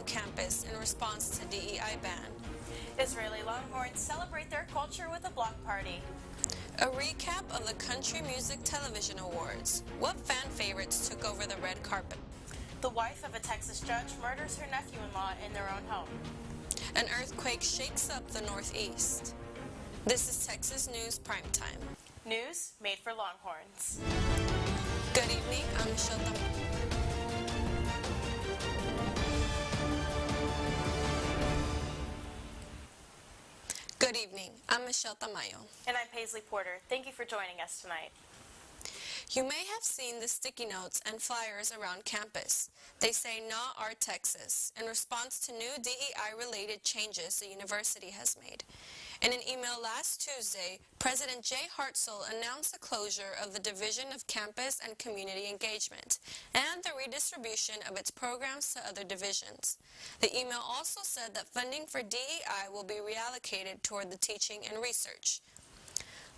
around campus in response to DEI ban. Israeli Longhorns celebrate their culture with a block party. A recap of the Country Music Television Awards. What fan favorites took over the red carpet? The wife of a Texas judge murders her nephew-in-law in their own home. An earthquake shakes up the Northeast. This is Texas News Primetime. News made for Longhorns. Good evening, I'm Michelle. Good evening, I'm Michelle Tamayo. And I'm Paisley Porter. Thank you for joining us tonight. You may have seen the sticky notes and flyers around campus. They say "Not Our Texas" in response to new DEI-related changes the university has made. In an email last Tuesday, President Jay Hartzell announced the closure of the Division of Campus and Community Engagement and the redistribution of its programs to other divisions. The email also said that funding for DEI will be reallocated toward the teaching and research.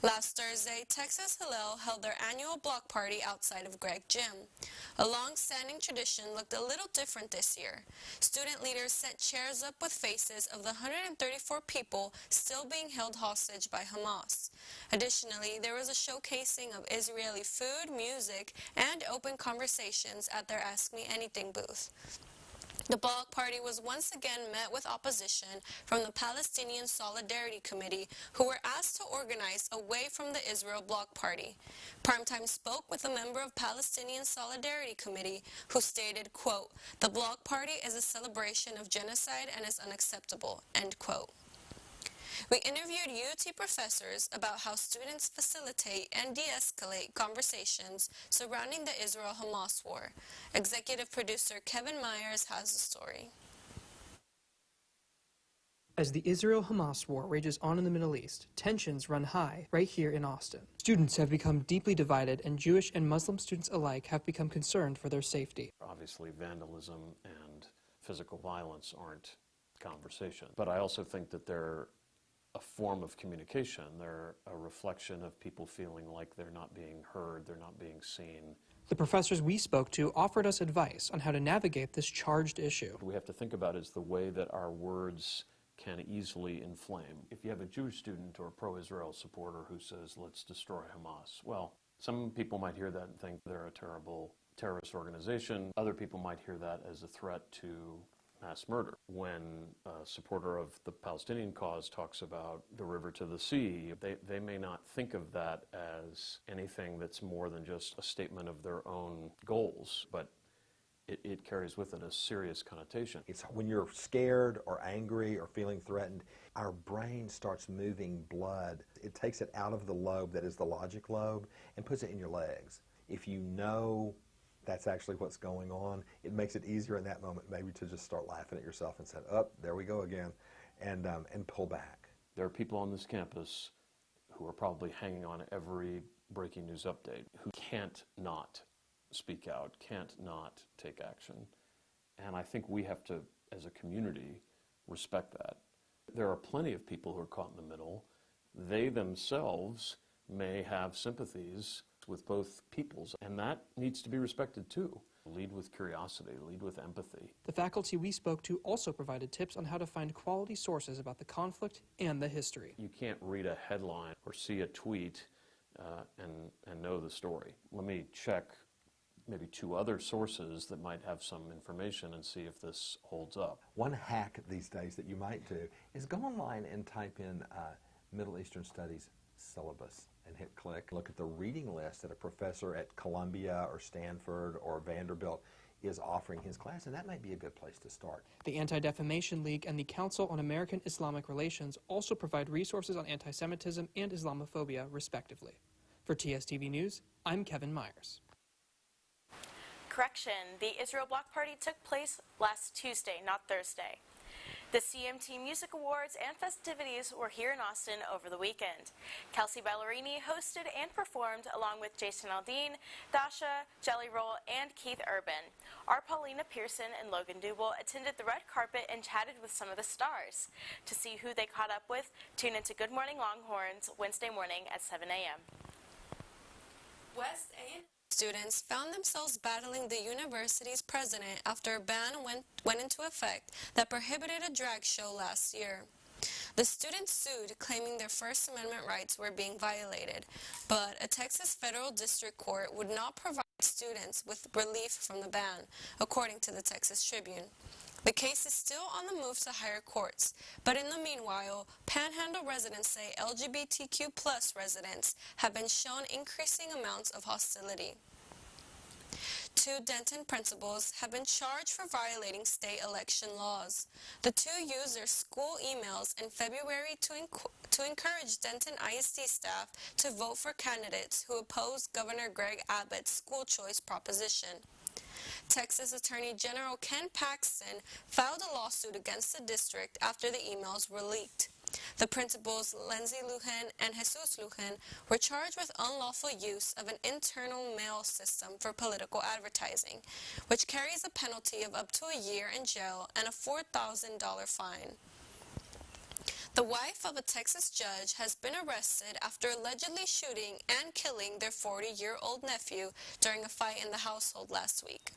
Last Thursday, Texas Hillel held their annual block party outside of Gregg Gym. A long-standing tradition looked a little different this year. Student leaders set chairs up with faces of the 134 people still being held hostage by Hamas. Additionally, there was a showcasing of Israeli food, music, and open conversations at their Ask Me Anything booth. The block party was once again met with opposition from the Palestinian Solidarity Committee, who were asked to organize away from the Israel Block Party. Primetime spoke with a member of Palestinian Solidarity Committee who stated, quote, "The block party is a celebration of genocide and is unacceptable," end quote. We interviewed UT professors about how students facilitate and de-escalate conversations surrounding the Israel-Hamas war. Executive producer Kevin Myers has the story. As the Israel-Hamas war rages on in the Middle East, tensions run high right here in Austin. Students have become deeply divided, and Jewish and Muslim students alike have become concerned for their safety. Obviously, vandalism and physical violence aren't conversation, but I also think that they're a form of communication. They're a reflection of people feeling like they're not being heard, they're not being seen. The professors we spoke to offered us advice on how to navigate this charged issue. What we have to think about is the way that our words can easily inflame. If you have a Jewish student or a pro-Israel supporter who says, "Let's destroy Hamas," well, some people might hear that and think they're a terrible terrorist organization. Other people might hear that as a threat to mass murder. When a supporter of the Palestinian cause talks about the river to the sea, they may not think of that as anything that's more than just a statement of their own goals, but it carries with it a serious connotation. It's when you're scared or angry or feeling threatened, our brain starts moving blood. It takes it out of the lobe that is the logic lobe and puts it in your legs. If you know that's actually what's going on, it makes it easier in that moment maybe to just start laughing at yourself and say, "Oh, there we go again," and pull back. There are people on this campus who are probably hanging on every breaking news update, who can't not speak out, can't not take action. And I think we have to, as a community, respect that. There are plenty of people who are caught in the middle. They themselves may have sympathies with both peoples, and that needs to be respected too. Lead with curiosity, lead with empathy. The faculty we spoke to also provided tips on how to find quality sources about the conflict and the history. You can't read a headline or see a tweet and know the story. Let me check maybe 2 other sources that might have some information and see if this holds up. One hack these days that you might do is go online and type in Middle Eastern Studies syllabus and hit click. Look at the reading list that a professor at Columbia or Stanford or Vanderbilt is offering his class, and that might be a good place to start. The Anti-Defamation League and the Council on American Islamic Relations also provide resources on anti-Semitism and Islamophobia, respectively. For TSTV News, I'm Kevin Myers. Correction, the Israel Block Party took place last Tuesday, not Thursday. The CMT Music Awards and festivities were here in Austin over the weekend. Kelsey Ballerini hosted and performed along with Jason Aldean, Dasha, Jelly Roll, and Keith Urban. Our Paulina Pearson and Logan Dubel attended the red carpet and chatted with some of the stars. To see who they caught up with, tune into Good Morning Longhorns Wednesday morning at 7 a.m. West A&M Students found themselves battling the university's president after a ban went into effect that prohibited a drag show last year. The students sued, claiming their First Amendment rights were being violated, but a Texas federal district court would not provide students with relief from the ban, according to the Texas Tribune. The case is still on the move to higher courts, but in the meanwhile, Panhandle residents say LGBTQ+ residents have been shown increasing amounts of hostility. 2 Denton principals have been charged for violating state election laws. The 2 used their school emails in February to encourage Denton ISD staff to vote for candidates who opposed Governor Greg Abbott's school choice proposition. Texas Attorney General Ken Paxton filed a lawsuit against the district after the emails were leaked. The principals, Lindsay Lujan and Jesus Lujan, were charged with unlawful use of an internal mail system for political advertising, which carries a penalty of up to a year in jail and a $4,000 fine. The wife of a Texas judge has been arrested after allegedly shooting and killing their 40-year-old nephew during a fight in the household last week.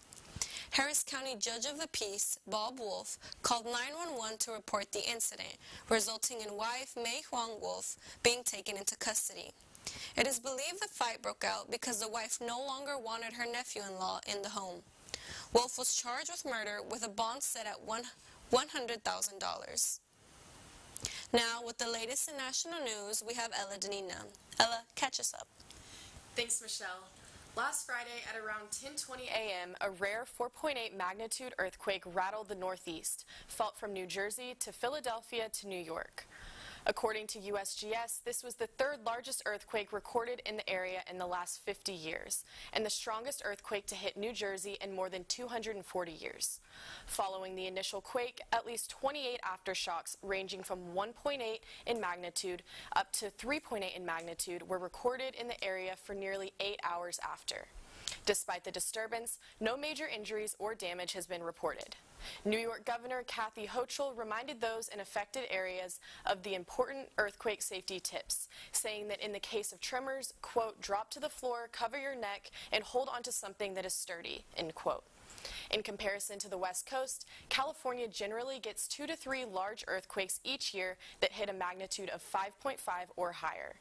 Harris County Judge of the Peace, Bob Wolf, called 911 to report the incident, resulting in wife Mei Huang Wolf being taken into custody. It is believed the fight broke out because the wife no longer wanted her nephew-in-law in the home. Wolf was charged with murder with a bond set at $100,000. Now, with the latest in national news, we have Ella Danina. Ella, catch us up. Thanks, Michelle. Last Friday at around 10:20 a.m., a rare 4.8 magnitude earthquake rattled the Northeast, felt from New Jersey to Philadelphia to New York. According to USGS, this was the 3rd largest earthquake recorded in the area in the last 50 years, and the strongest earthquake to hit New Jersey in more than 240 years. Following the initial quake, at least 28 aftershocks ranging from 1.8 in magnitude up to 3.8 in magnitude were recorded in the area for nearly 8 hours after. Despite the disturbance, no major injuries or damage has been reported. New York Governor Kathy Hochul reminded those in affected areas of the important earthquake safety tips, saying that in the case of tremors, quote, drop to the floor, cover your neck, and hold onto something that is sturdy, end quote. In comparison to the West Coast, California generally gets 2 to 3 large earthquakes each year that hit a magnitude of 5.5 or higher.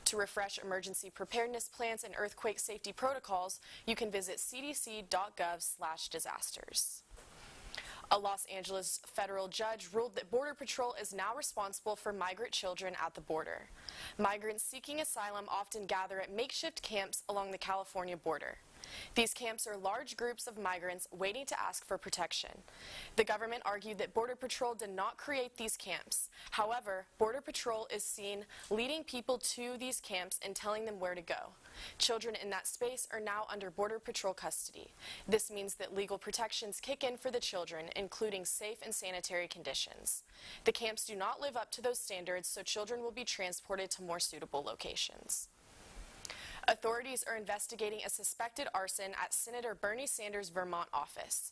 To refresh emergency preparedness plans and earthquake safety protocols, you can visit cdc.gov/disasters. A Los Angeles federal judge ruled that Border Patrol is now responsible for migrant children at the border. Migrants seeking asylum often gather at makeshift camps along the California border. These camps are large groups of migrants waiting to ask for protection. The government argued that Border Patrol did not create these camps. However, Border Patrol is seen leading people to these camps and telling them where to go. Children in that space are now under Border Patrol custody. This means that legal protections kick in for the children, including safe and sanitary conditions. The camps do not live up to those standards, so children will be transported to more suitable locations. Authorities are investigating a suspected arson at Senator Bernie Sanders' Vermont office.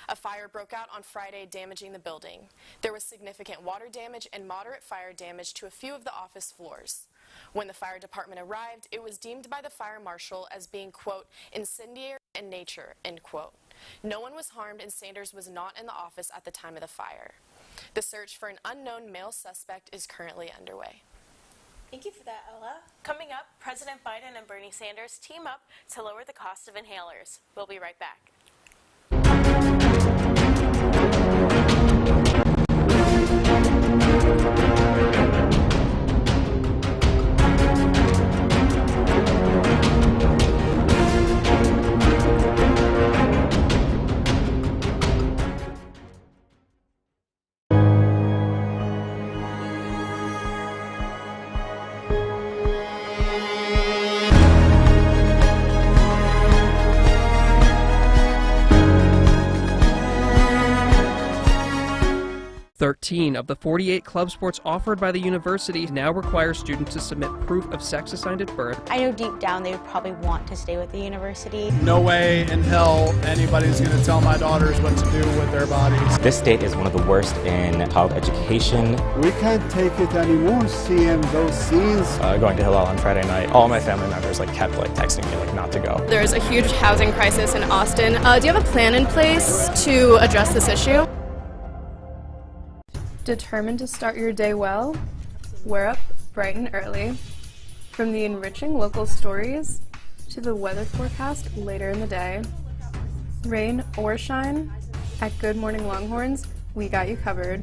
A fire broke out on Friday, damaging the building. There was significant water damage and moderate fire damage to a few of the office floors. When the fire department arrived, it was deemed by the fire marshal as being, quote, incendiary in nature, end quote. No one was harmed and Sanders was not in the office at the time of the fire. The search for an unknown male suspect is currently underway. Thank you for that, Ella. Coming up, President Biden and Bernie Sanders team up to lower the cost of inhalers. We'll be right back. 13 of the 48 club sports offered by the university now require students to submit proof of sex assigned at birth. I know deep down they would probably want to stay with the university. No way in hell anybody's going to tell my daughters what to do with their bodies. This state is one of the worst in child education. We can't take it anymore, seeing those scenes. Going to Hillel on Friday night, all my family members kept texting me not to go. There's a huge housing crisis in Austin. Do you have a plan in place to address this issue? Determined to start your day well? We're up bright and early. From the enriching local stories to the weather forecast later in the day. Rain or shine, at Good Morning Longhorns, we got you covered.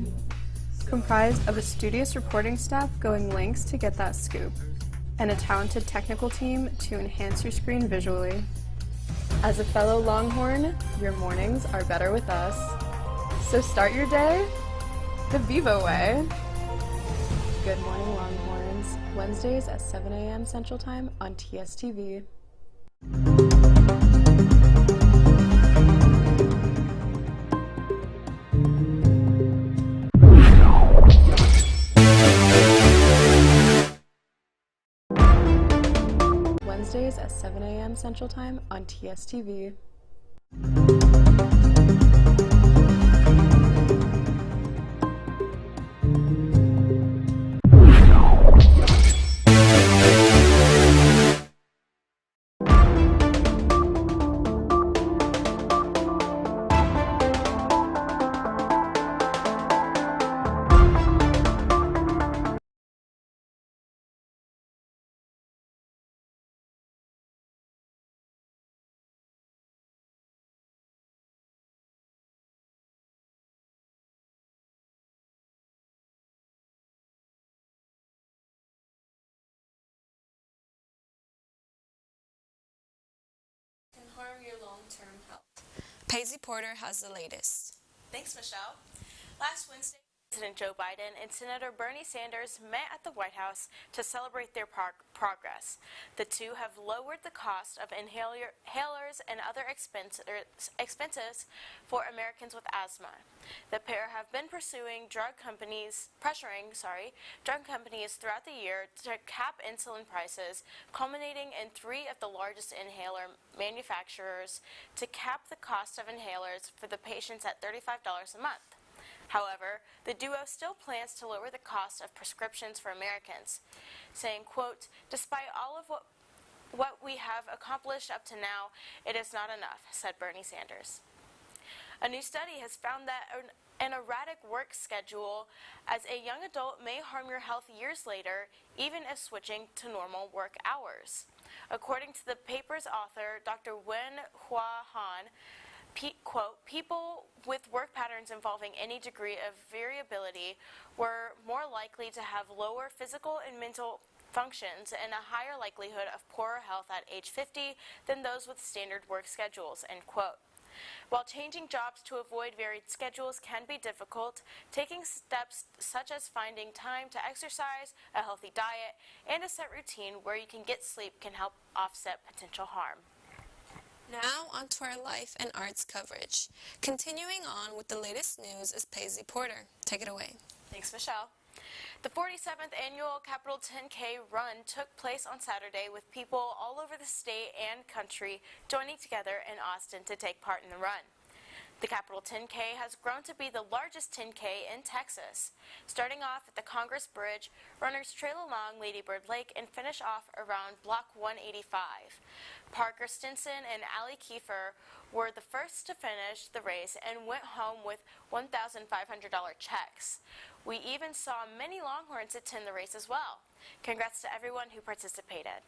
Comprised of a studious reporting staff going lengths to get that scoop, and a talented technical team to enhance your screen visually. As a fellow Longhorn, your mornings are better with us. So start your day the Vivo way. Good Morning Longhorns, Wednesdays at 7 a.m. Central Time on TSTV. Wednesdays at 7 a.m. Central Time on TSTV. Harm your long-term health. Paisley Porter has the latest. Thanks, Michelle. Last Wednesday, President Joe Biden and Senator Bernie Sanders met at the White House to celebrate their progress. The two have lowered the cost of inhalers and other expenses for Americans with asthma. The pair have been pressuring drug companies throughout the year to cap insulin prices, culminating in 3 of the largest inhaler manufacturers to cap the cost of inhalers for the patients at $35 a month. However, the duo still plans to lower the cost of prescriptions for Americans, saying, quote, "Despite all of what we have accomplished up to now, it is not enough," said Bernie Sanders. A new study has found that an erratic work schedule as a young adult may harm your health years later, even if switching to normal work hours. According to the paper's author, Dr. Wen-Hua Han, quote, "People with work patterns involving any degree of variability were more likely to have lower physical and mental functions and a higher likelihood of poorer health at age 50 than those with standard work schedules," end quote. While changing jobs to avoid varied schedules can be difficult, taking steps such as finding time to exercise, a healthy diet, and a set routine where you can get sleep can help offset potential harm. Now on to our life and arts coverage. Continuing on with the latest news is Paisley Porter. Take it away. Thanks, Michelle. The 47th annual Capital 10K run took place on Saturday with people all over the state and country joining together in Austin to take part in the run. The Capital 10K has grown to be the largest 10K in Texas. Starting off at the Congress Bridge, runners trail along Lady Bird Lake and finish off around Block 185. Parker Stinson and Allie Kiefer were the first to finish the race and went home with $1,500 checks. We even saw many Longhorns attend the race as well. Congrats to everyone who participated.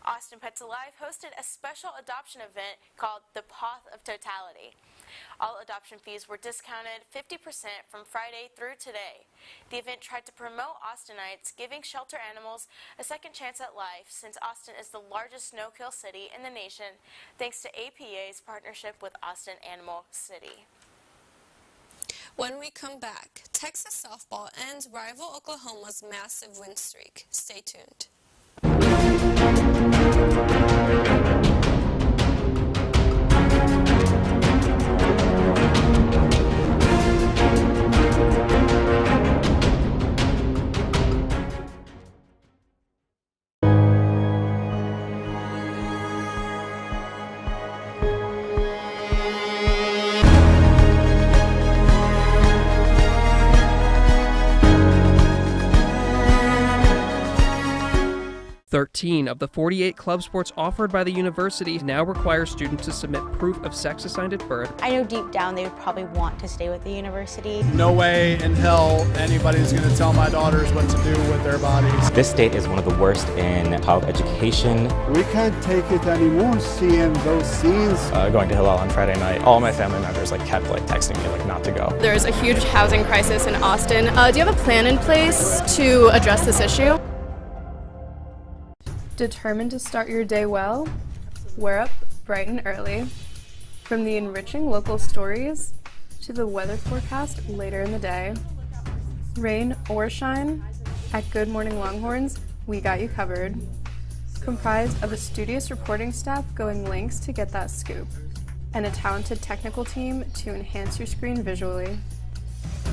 Austin Pets Alive hosted a special adoption event called the Path of Totality. All adoption fees were discounted 50% from Friday through today. The event tried to promote Austinites, giving shelter animals a second chance at life, since Austin is the largest no-kill city in the nation, thanks to APA's partnership with Austin Animal City. When we come back, Texas softball ends rival Oklahoma's massive win streak. Stay tuned. 13 of the 48 club sports offered by the university now require students to submit proof of sex assigned at birth. I know deep down they would probably want to stay with the university. No way in hell anybody's going to tell my daughters what to do with their bodies. This state is one of the worst in child education. We can't take it anymore seeing those scenes. Going to Hillel on Friday night, all my family members kept texting me not to go. There's a huge housing crisis in Austin. Do you have a plan in place to address this issue? Determined to start your day well? We're up bright and early. From the enriching local stories to the weather forecast later in the day. Rain or shine, at Good Morning Longhorns, we got you covered. Comprised of a studious reporting staff going lengths to get that scoop, and a talented technical team to enhance your screen visually.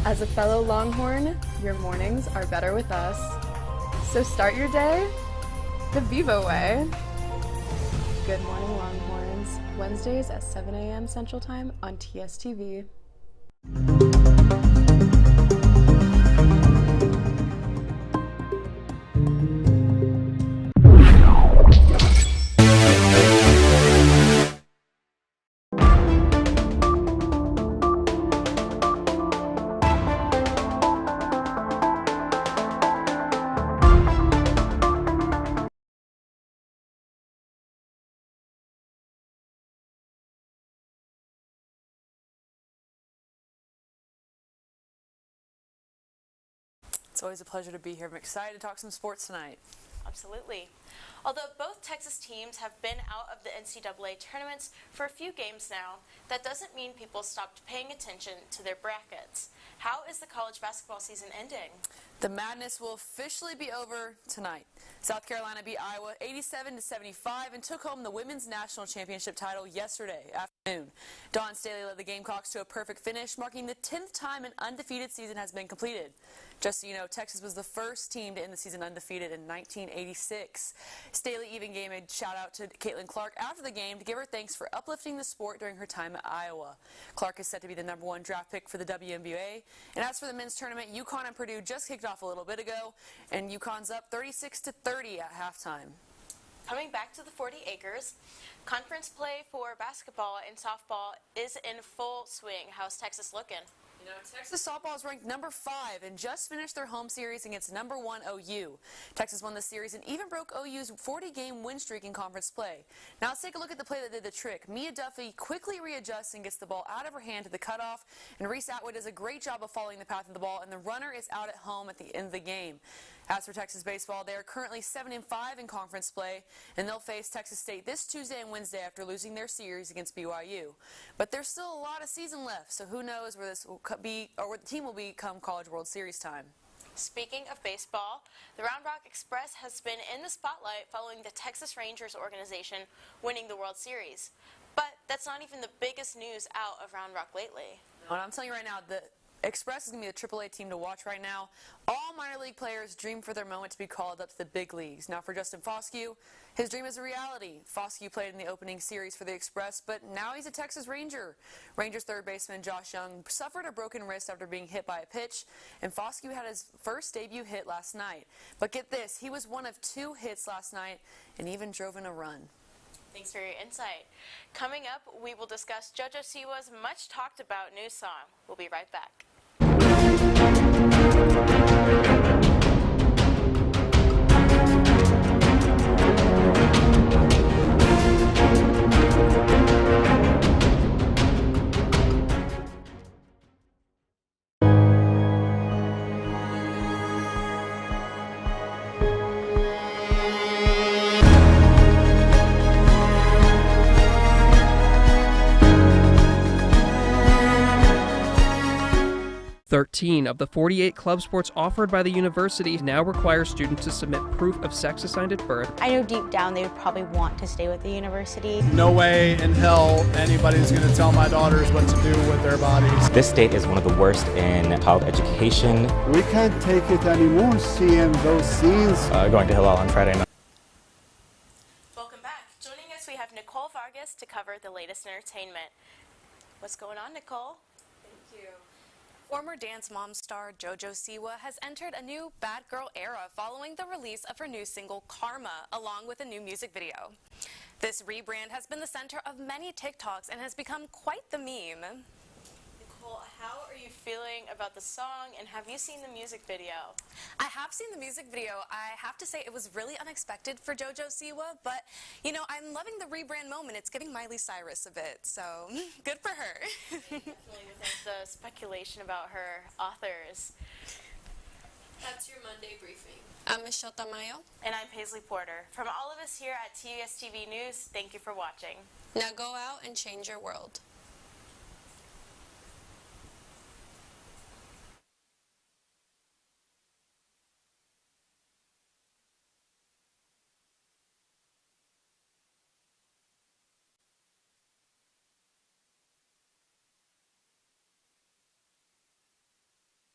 As a fellow Longhorn, your mornings are better with us. So start your day the Vivo way. Good Morning Longhorns, Wednesdays at 7 a.m. Central Time on TSTV. It's always a pleasure to be here. I'm excited to talk some sports tonight. Absolutely. Although both Texas teams have been out of the NCAA tournaments for a few games now, that doesn't mean people stopped paying attention to their brackets. How is the college basketball season ending? The madness will officially be over tonight. South Carolina beat Iowa 87-75 and took home the women's national championship title yesterday afternoon. Dawn Staley led the Gamecocks to a perfect finish, marking the 10th time an undefeated season has been completed. Just so you know, Texas was the first team to end the season undefeated in 1986. Staley even gave a shout-out to Caitlin Clark after the game to give her thanks for uplifting the sport during her time at Iowa. Clark is set to be the #1 draft pick for the WNBA. And as for the men's tournament, UConn and Purdue just kicked off a little bit ago, and UConn's up 36-30 at halftime. Coming back to the 40 acres, conference play for basketball and softball is in full swing. How's Texas looking? You know, Texas softball is ranked #5 and just finished their home series against #1 OU. Texas won the series and even broke OU's 40-game win streak in conference play. Now let's take a look at the play that did the trick. Mia Duffy quickly readjusts and gets the ball out of her hand to the cutoff, and Reese Atwood does a great job of following the path of the ball, and the runner is out at home at the end of the game. As for Texas baseball, they are currently 7-5 in conference play, and they'll face Texas State this Tuesday and Wednesday after losing their series against BYU. But there's still a lot of season left, so who knows where this will be, or where the team will be come College World Series time. Speaking of baseball, the Round Rock Express has been in the spotlight following the Texas Rangers organization winning the World Series. But that's not even the biggest news out of Round Rock lately. And I'm telling you right now, the Express is going to be the AAA team to watch right now. All minor league players dream for their moment to be called up to the big leagues. Now for Justin Foscue, his dream is a reality. Foscue played in the opening series for the Express, but now he's a Texas Ranger. Rangers third baseman Josh Young suffered a broken wrist after being hit by a pitch, and Foscue had his first debut hit last night. But get this, he was one of 2 hits last night and even drove in a run. Thanks for your insight. Coming up, we will discuss JoJo Siwa's much talked about new song. We'll be right back. Thirteen of the 48 club sports offered by the university now require students to submit proof of sex assigned at birth. I know deep down they would probably want to stay with the university. No way in hell anybody's going to tell my daughters what to do with their bodies. This state is one of the worst in child education. We can't take it anymore seeing those scenes. Going to Hillel on Friday night. Welcome back. Joining us, we have Nicole Vargas to cover the latest entertainment. What's going on, Nicole? Thank you. Former Dance Mom star JoJo Siwa has entered a new bad girl era following the release of her new single Karma, along with a new music video. This rebrand has been the center of many TikToks and has become quite the meme. Nicole, how are you feeling about the song, and have you seen the music video? I have seen the music video. I have to say it was really unexpected for JoJo Siwa, but, you know, I'm loving the rebrand moment. It's giving Miley Cyrus a bit, so good for her. Definitely with the speculation about her authors. That's your Monday briefing. I'm Michelle Tamayo. And I'm Paisley Porter. From all of us here at TSTV News, thank you for watching. Now go out and change your world.